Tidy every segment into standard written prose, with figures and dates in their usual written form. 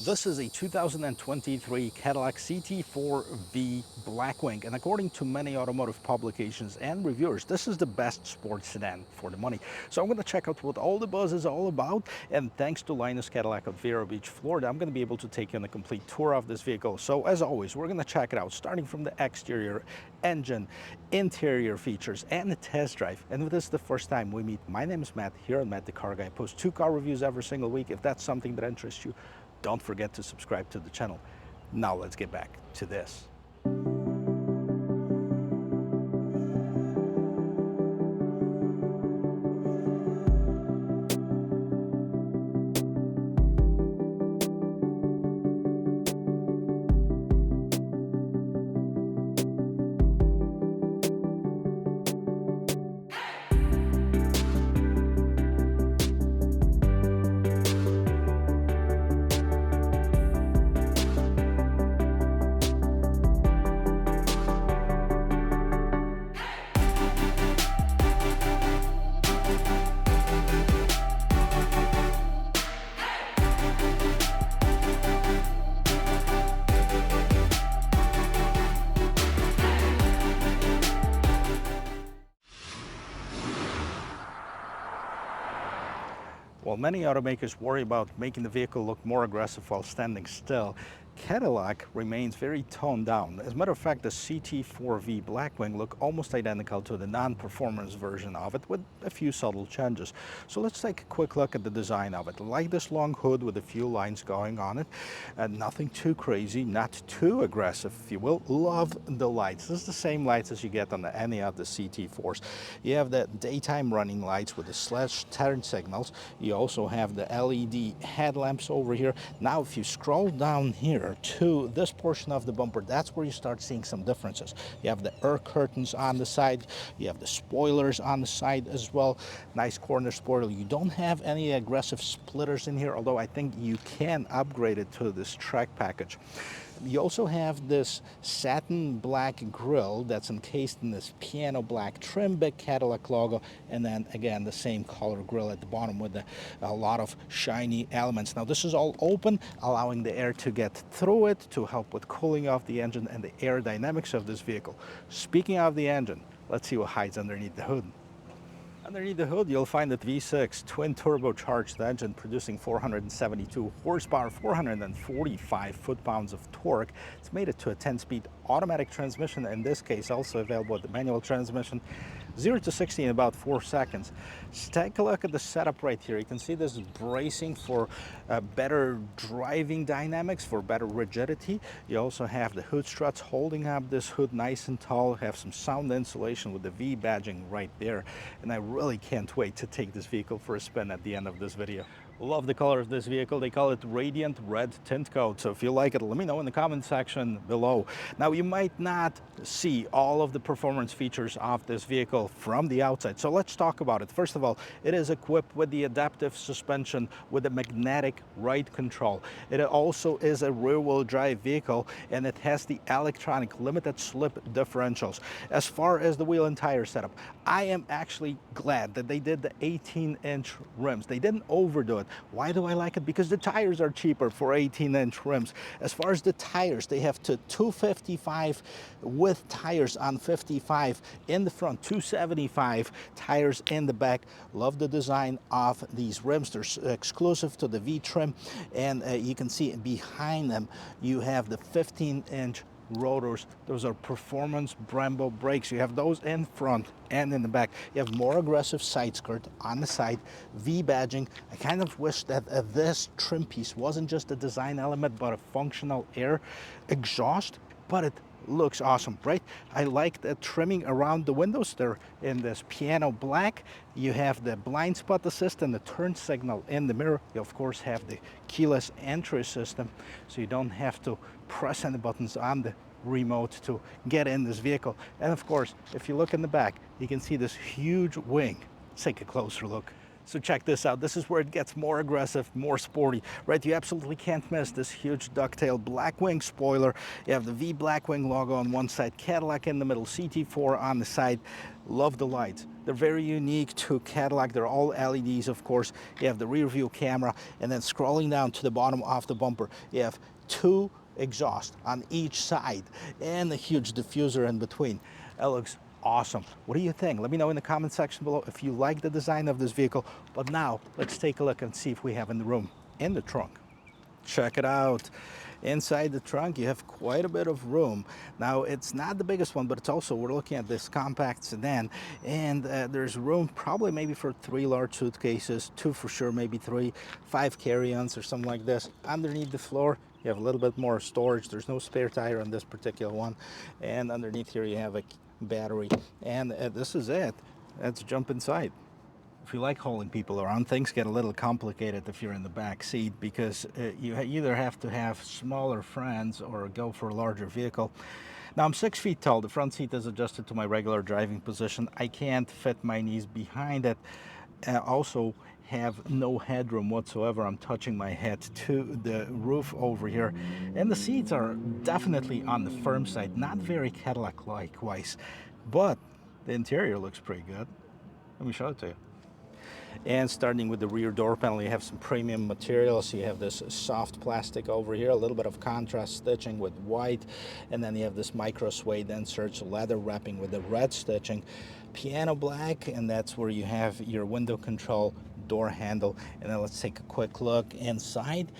This is a 2023 Cadillac CT4-V Blackwing, and according to many automotive publications and reviewers, this is the best sports sedan for the money. So I'm going to check out what all the buzz is all about, and thanks to Linus Cadillac of Vero Beach, Florida, I'm going to be able to take you on a complete tour of this vehicle. So as always, we're going to check it out, starting from the exterior, engine, interior features, and the test drive. And if this is the first time we meet, my name is Matt, here on Matt the Car Guy. I post 2 car reviews every single week. If that's something that interests you, don't forget to subscribe to the channel. Now let's get back to this. While many automakers worry about making the vehicle look more aggressive while standing still, Cadillac remains very toned down. As a matter of fact, the CT4V Blackwing look almost identical to the non-performance version of it, with a few subtle changes. So let's take a quick look at the design of it. Like this long hood with a few lines going on it, and nothing too crazy, not too aggressive, if you will. Love the lights. This is the same lights as you get on any of the CT4s. You have the daytime running lights with the slash turn signals. You also have the LED headlamps over here. Now, if you scroll down here to this portion of the bumper, that's where you start seeing some differences. You have the air curtains on the side, you have the spoilers on the side as well. Nice corner spoiler. You don't have any aggressive splitters in here, although I think you can upgrade it to this track package. You also have this satin black grille that's encased in this piano black trim, big Cadillac logo, and then again the same color grille at the bottom with a lot of shiny elements. Now this is all open, allowing the air to get through it to help with cooling off the engine and the aerodynamics of this vehicle. Speaking of the engine, let's see what hides underneath the hood. Underneath the hood, you'll find the V6 twin turbocharged engine producing 472 horsepower, 445 foot-pounds of torque. It's made it to a 10-speed automatic transmission, in this case also available with the manual transmission. 0 to 60 in about 4 seconds. Just take a look at the setup right here. You can see this is bracing for better driving dynamics, for better rigidity. You also have the hood struts holding up this hood nice and tall. Have some sound insulation with the V badging right there. And I really can't wait to take this vehicle for a spin at the end of this video. Love the color of this vehicle. They call it Radiant Red Tint Coat. So if you like it, let me know in the comment section below. Now, you might not see all of the performance features of this vehicle from the outside. So let's talk about it. First of all, it is equipped with the adaptive suspension with the magnetic ride control. It also is a rear-wheel drive vehicle, and it has the electronic limited slip differentials. As far as the wheel and tire setup, I am actually glad that they did the 18-inch rims. They didn't overdo it. Why do I like it? Because the tires are cheaper for 18-inch rims. As far as the tires, they have 255 with tires on 55 in the front, 275 tires in the back. Love the design of these rims. They're exclusive to the V trim, and you can see behind them you have the 15-inch rotors. Those are performance Brembo brakes. You have those in front and in the back. You have more aggressive side skirt on the side, V badging. I kind of wish that this trim piece wasn't just a design element but a functional air exhaust, but it looks awesome, right? I like the trimming around the windows. They're in this piano black. You have the blind spot assist and the turn signal in the mirror. You of course have the keyless entry system, so you don't have to press any buttons on the remote to get in this vehicle. And of course, if you look in the back, you can see this huge wing. Let's take a closer look. So check this out. This is where it gets more aggressive, more sporty, right? You absolutely can't miss this huge ducktail Blackwing spoiler. You have the V Blackwing logo on one side, Cadillac in the middle, CT4 on the side. Love the lights. They're very unique to Cadillac. They're all LEDs, of course. You have the rear view camera, and then scrolling down to the bottom of the bumper, you have two exhaust on each side and a huge diffuser in between. That looks awesome. What do you think? Let me know in the comment section below if you like the design of this vehicle. But now let's take a look and see if we have in the room in the trunk. Check it out. Inside the trunk you have quite a bit of room. Now it's not the biggest one, but it's also, we're looking at this compact sedan, and there's room probably maybe for 3 large suitcases, 2 for sure, maybe 3, 5 carry-ons or something like this. Underneath the floor you have a little bit more storage. There's no spare tire on this particular one, and underneath here you have a battery, and this is it. Let's jump inside. If you like hauling people around, things get a little complicated if you're in the back seat, because you either have to have smaller friends or go for a larger vehicle. Now I'm 6 feet tall. The front seat is adjusted to my regular driving position. I can't fit my knees behind it. Also have no headroom whatsoever. I'm touching my head to the roof over here, and the seats are definitely on the firm side, not very Cadillac likewise, but the interior looks pretty good. Let me show it to you. And starting with the rear door panel, you have some premium materials. You have this soft plastic over here, a little bit of contrast stitching with white, and then you have this micro suede inserts, leather wrapping with the red stitching, piano black, and that's where you have your window control, door handle. And then let's take a quick look inside.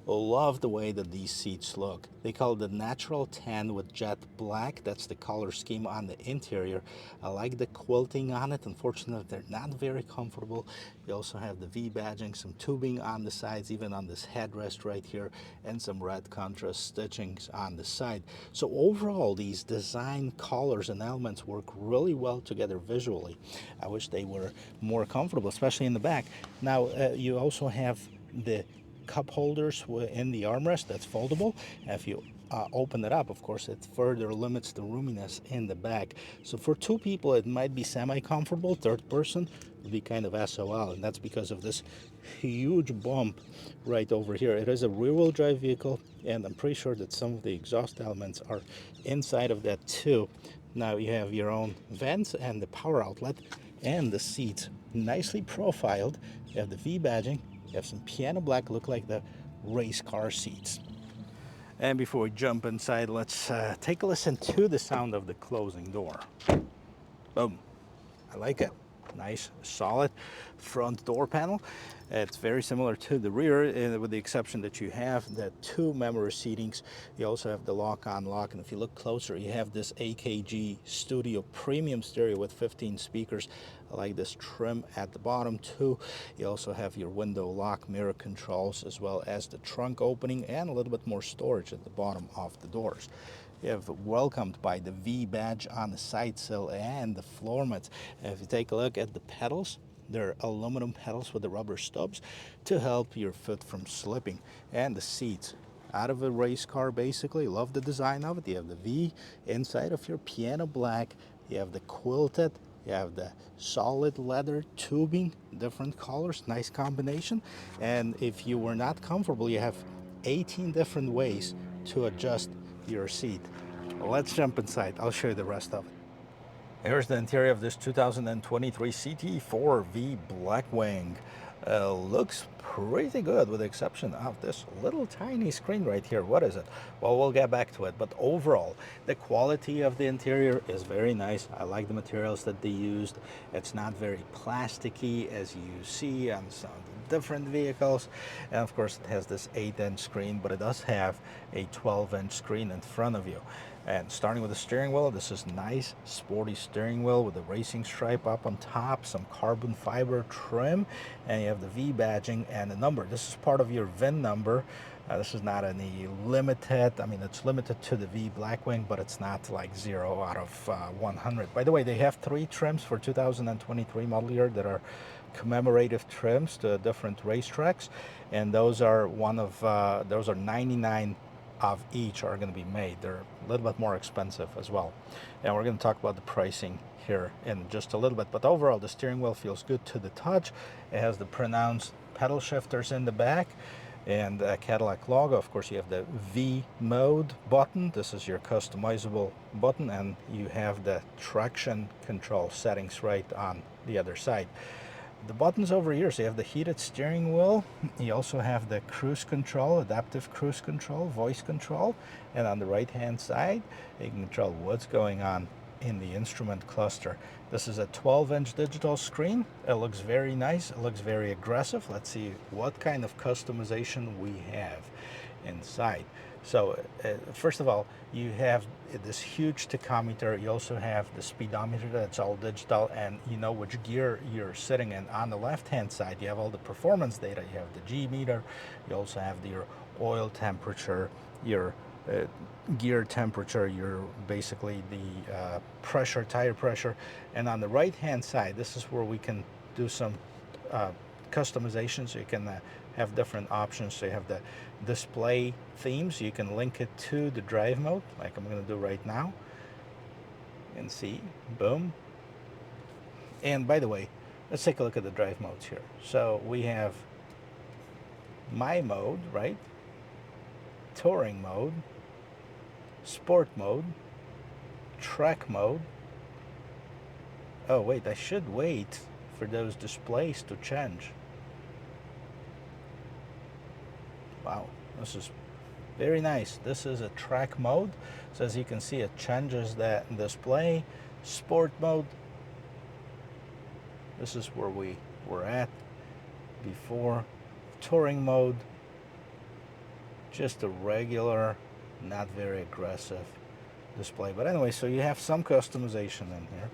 Love the way that these seats look. They call it the natural tan with jet black. That's the color scheme on the interior. I like the quilting on it. Unfortunately, they're not very comfortable. You also have the V badging, some tubing on the sides, even on this headrest right here, and some red contrast stitchings on the side. So overall, these design colors and elements work really well together visually. I wish they were more comfortable, especially in the back. Now, you also have the cup holders in the armrest that's foldable. If you open it up, of course, it further limits the roominess in the back. So for 2 people it might be semi-comfortable. Third person would be kind of SOL, and that's because of this huge bump right over here. It is a rear-wheel drive vehicle, and I'm pretty sure that some of the exhaust elements are inside of that too. Now you have your own vents and the power outlet, and the seats nicely profiled. You have the V badging. You have some piano black, look like the race car seats. And before we jump inside, let's take a listen to the sound of the closing door. Boom. I like it. Nice, solid front door panel. It's very similar to the rear, with the exception that you have the 2 memory seatings. You also have the lock-on lock, and if you look closer, you have this AKG Studio premium stereo with 15 speakers. I like this trim at the bottom too. You also have your window lock, mirror controls, as well as the trunk opening, and a little bit more storage at the bottom of the doors. You have welcomed by the V badge on the side sill and the floor mats. If you take a look at the pedals, they're aluminum pedals with the rubber stubs to help your foot from slipping. And the seats, out of a race car basically. Love the design of it. You have the V inside of your piano black. You have the quilted. You have the solid leather tubing, different colors, nice combination. And if you were not comfortable, you have 18 different ways to adjust your seat. Let's jump inside. I'll show you the rest of it. Here's the interior of this 2023 CT4-V Blackwing. Looks pretty good, with the exception of this little tiny screen right here. What is it? Well, we'll get back to it, but overall the quality of the interior is very nice. I like the materials that they used. It's not very plasticky as you see on some different vehicles, and of course it has this 8-inch screen, but it does have a 12-inch screen in front of you. And starting with the steering wheel, this is nice sporty steering wheel with the racing stripe up on top, some carbon fiber trim, and you have the V badging and the number. This is part of your VIN number. This is not any limited. I mean, it's limited to the V Blackwing, but it's not like 0 out of 100. By the way, they have 3 trims for 2023 model year that are commemorative trims to different racetracks, and those are those are 99 of each are going to be made. They're a little bit more expensive as well. And we're going to talk about the pricing here in just a little bit. But overall, the steering wheel feels good to the touch. It has the pronounced pedal shifters in the back and a Cadillac logo. Of course, you have the V mode button. This is your customizable button, and you have the traction control settings right on the other side. The buttons over here, so you have the heated steering wheel. You also have the cruise control, adaptive cruise control, voice control, and on the right hand side you can control what's going on in the instrument cluster. This is a 12-inch digital screen. It looks very nice, it looks very aggressive. Let's see what kind of customization we have inside. So first of all, you have this huge tachometer. You also have the speedometer that's all digital, and you know which gear you're sitting in. On the left hand side you have all the performance data. You have the G meter, you also have your oil temperature, your gear temperature, your basically the pressure, tire pressure. And on the right hand side, this is where we can do some customization, so you can have different options. So you have the display themes. You can link it to the drive mode, like I'm going to do right now, and see, boom. And by the way, let's take a look at the drive modes here. So we have my mode, right? Touring mode, sport mode, track mode. Oh wait, I should wait for those displays to change. Wow, this is very nice. This is a track mode, so as you can see it changes that display. Sport mode, this is where we were at before. Touring mode, just a regular, not very aggressive display. But anyway, so you have some customization in here.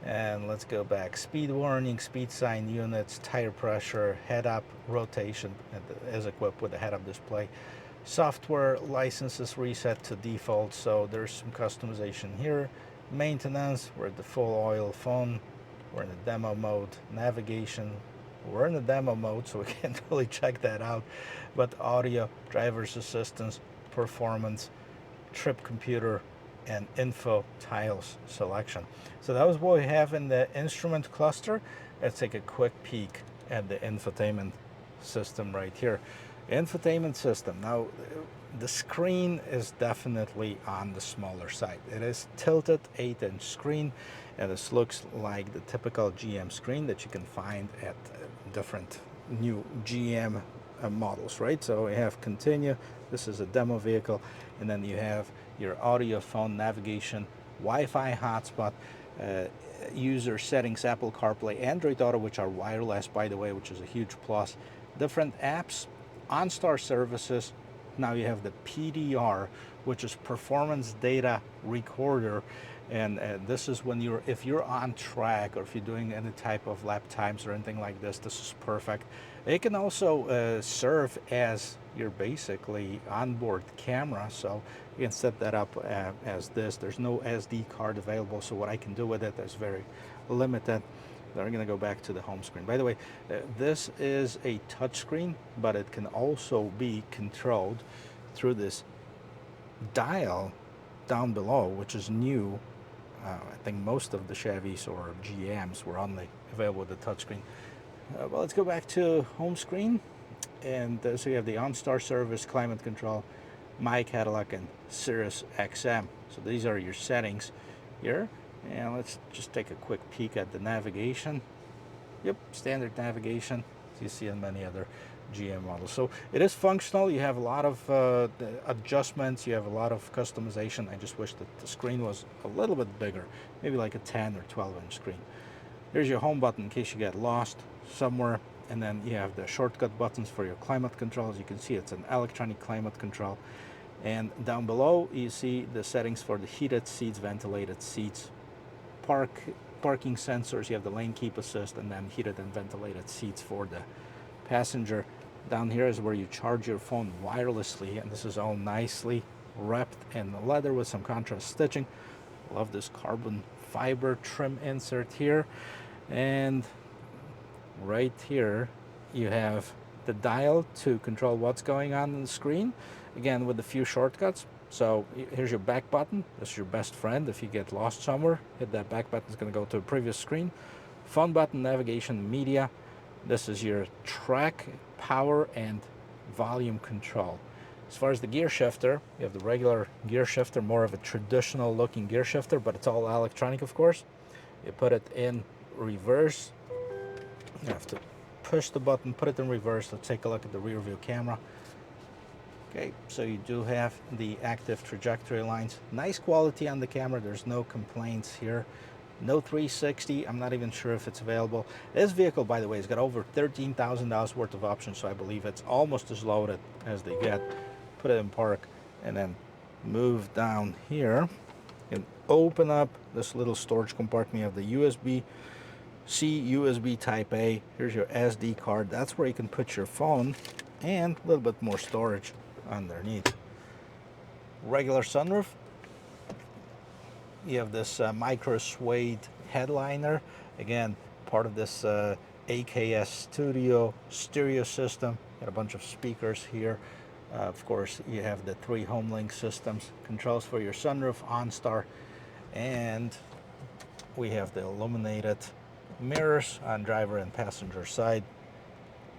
And let's go back. Speed warning, speed sign units, tire pressure, head-up rotation is equipped with a head-up display. Software licenses reset to default, so there's some customization here. Maintenance, we're at the full oil phone. We're in the demo mode. Navigation, we're in the demo mode, so we can't really check that out. But audio, driver's assistance, performance, trip computer, and info tiles selection. So that was what we have in the instrument cluster. Let's take a quick peek at the infotainment system right here. Infotainment system. Now, the screen is definitely on the smaller side. It is tilted 8-inch screen, and this looks like the typical GM screen that you can find at different new GM models, right? So we have continue. This is a demo vehicle, and then you have your audio, phone, navigation, Wi-Fi hotspot, user settings, Apple CarPlay, Android Auto, which are wireless, by the way, which is a huge plus. Different apps, OnStar services. Now you have the PDR, which is performance data recorder, and this is when if you're on track, or if you're doing any type of lap times or anything like this, this is perfect. It can also serve as your basically onboard camera, so you can set that up as this. There's no SD card available, so what I can do with it is very limited. Then we're going to go back to the home screen. By the way, this is a touch screen, but it can also be controlled through this dial down below, which is new. I think most of the Chevys or GMs were only available with the touchscreen. Well, let's go back to home screen. And so you have the OnStar service, climate control, My Cadillac, and Sirius XM. So these are your settings here. And let's just take a quick peek at the navigation. Yep, standard navigation, as you see in many other GM models. So it is functional. You have a lot of adjustments. You have a lot of customization. I just wish that the screen was a little bit bigger, maybe like a 10 or 12-inch screen. Here's your home button in case you get lost somewhere. And then you have the shortcut buttons for your climate control. As you can see, it's an electronic climate control. And down below, you see the settings for the heated seats, ventilated seats, parking sensors. You have the lane keep assist, and then heated and ventilated seats for the passenger. Down here is where you charge your phone wirelessly, and this is all nicely wrapped in leather with some contrast stitching. Love this carbon fiber trim insert here. And right here you have the dial to control what's going on the screen, again with a few shortcuts. So here's your back button. This is your best friend. If you get lost somewhere, hit that back button. It's going to go to a previous screen. Phone button, navigation, media. This is your track, power, and volume control. As far as the gear shifter, you have the regular gear shifter, more of a traditional looking gear shifter, but it's all electronic, of course. You put it in reverse. You have to push the button, put it in reverse. Let's take a look at the rear view camera. Okay, so you do have the active trajectory lines. Nice quality on the camera. There's no complaints here. No 360. I'm not even sure if it's available. This vehicle, by the way, has got over $13,000 worth of options, so I believe it's almost as loaded as they get. Put it in park and then move down here and open up this little storage compartment. You have the USB-C, USB Type A. Here's your SD card. That's where you can put your phone, and a little bit more storage underneath. Regular sunroof. You have this micro suede headliner, again part of this AKS Studio stereo system. Got a bunch of speakers here. Of course, you have the 3 HomeLink systems, controls for your sunroof, OnStar, and we have the illuminated mirrors on driver and passenger side.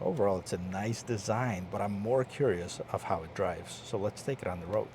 Overall, it's a nice design, but I'm more curious of how it drives. So let's take it on the road.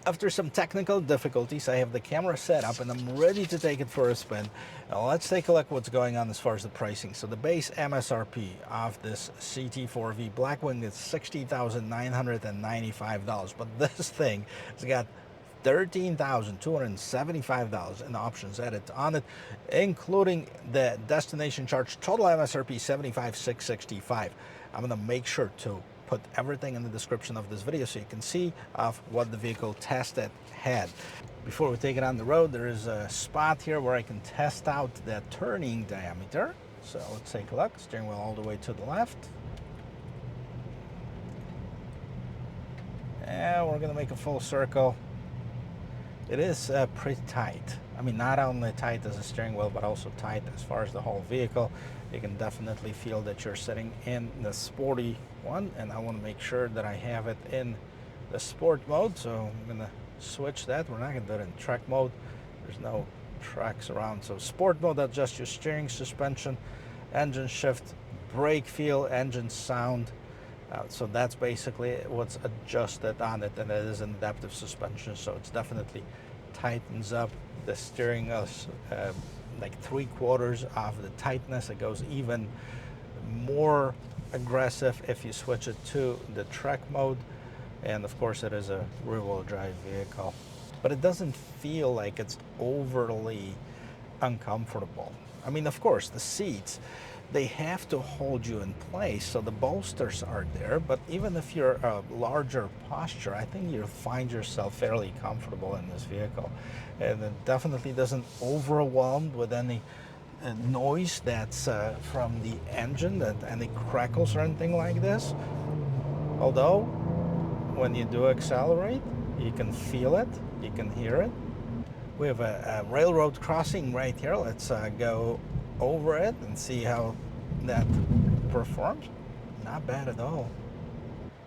After some technical difficulties, I have the camera set up and I'm ready to take it for a spin. Now let's take a look at what's going on as far as the pricing. So the base MSRP of this CT4V Blackwing is $60,995, but this thing has got $13,275 in options added on it, including the destination charge. Total MSRP $75,665. I'm gonna make sure to put everything in the description of this video so you can see of what the vehicle tested had. Before we take it on the road, there is a spot here where I can test out the turning diameter. So let's take a look. Steering wheel all the way to the left. And we're gonna make a full circle. It is pretty tight. I mean, not only tight as a steering wheel, but also tight as far as the whole vehicle. You can definitely feel that you're sitting in the sporty one, and I want to make sure that I have it in the sport mode, so I'm gonna switch that. We're not gonna do it in track mode. There's no tracks around. So sport mode, adjust your steering, suspension, engine shift, brake feel, engine sound. So that's basically what's adjusted on it, and it is an adaptive suspension, so it's definitely tightens up the steering like 3/4 of the tightness. It goes even more aggressive if you switch it to the track mode, and of course it is a rear-wheel drive vehicle, but it doesn't feel like it's overly uncomfortable. I mean, of course the seats, they have to hold you in place, so the bolsters are there, but even if you're a larger posture, I think you'll find yourself fairly comfortable in this vehicle, and it definitely doesn't overwhelm with any noise that's from the engine, that any crackles or anything like this. Although when you do accelerate, you can feel it, you can hear it. We have a railroad crossing right here. Let's go over it and see how that performs. Not bad at all.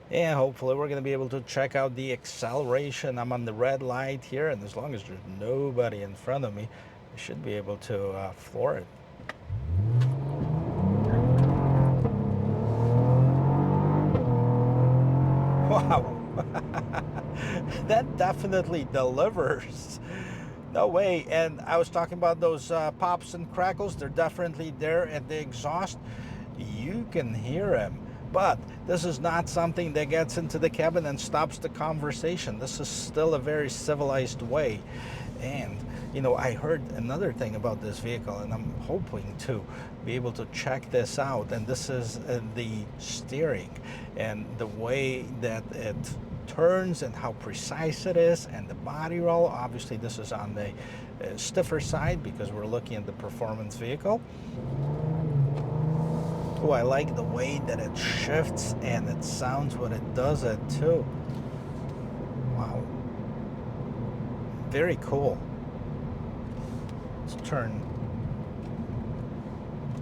And hopefully we're going to be able to check out the acceleration. I'm on the red light here, and as long as there's nobody in front of me, I should be able to floor it. Wow. That definitely delivers. No way. And I was talking about those pops and crackles. They're definitely there at the exhaust. You can hear them. But this is not something that gets into the cabin and stops the conversation. This is still a very civilized way. And, you know, I heard another thing about this vehicle, and I'm hoping to be able to check this out. And this is the steering and the way that it turns and how precise it is, and the body roll. Obviously, this is on the stiffer side because we're looking at the performance vehicle. Oh, I like the way that it shifts and it sounds when it does it too. Wow. Very cool. Let's turn.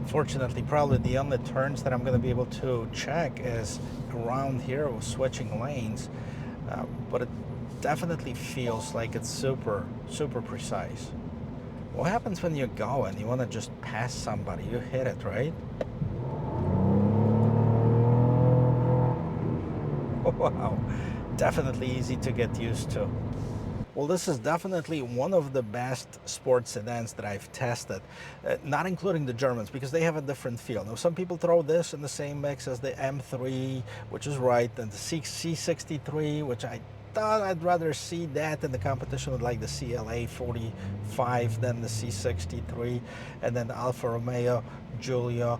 Fortunately, probably the only turns that I'm going to be able to check is around here with switching lanes, but it definitely feels like it's super precise. What happens when you go and you want to just pass somebody? You hit it, right? Wow, definitely easy to get used to. Well, this is definitely one of the best sports sedans that I've tested, not including the Germans, because they have a different feel. Now, some people throw this in the same mix as the M3, which is right, and the C63, which I thought I'd rather see that in the competition with like the CLA 45 than the C63, and then the Alfa Romeo Giulia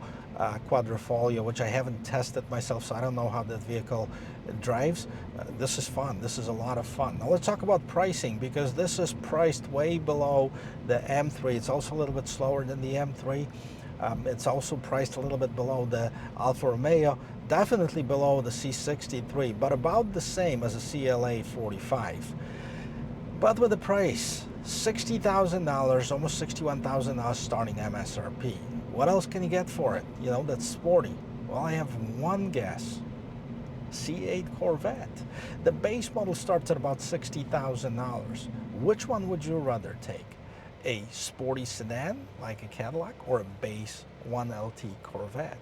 Quadrifoglio, which I haven't tested myself, so I don't know how that vehicle drives. This is fun. This is a lot of fun. Now let's talk about pricing, because this is priced way below the M3. It's also a little bit slower than the M3. It's also priced a little bit below the Alfa Romeo, definitely below the C63, but about the same as a CLA 45. But with the price, $60,000, almost $61,000 starting MSRP. What else can you get for it? You know, that's sporty. Well, I have one guess. C8 Corvette. The base model starts at about $60,000. Which one would you rather take? A sporty sedan like a Cadillac, or a base 1LT Corvette?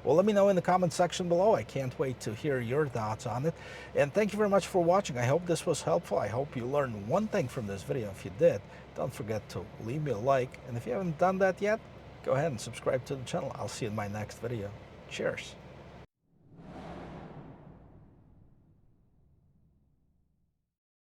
Well, let me know in the comment section below. I can't wait to hear your thoughts on it. And thank you very much for watching. I hope this was helpful. I hope you learned one thing from this video. If you did, don't forget to leave me a like. And if you haven't done that yet, go ahead and subscribe to the channel. I'll see you in my next video. Cheers.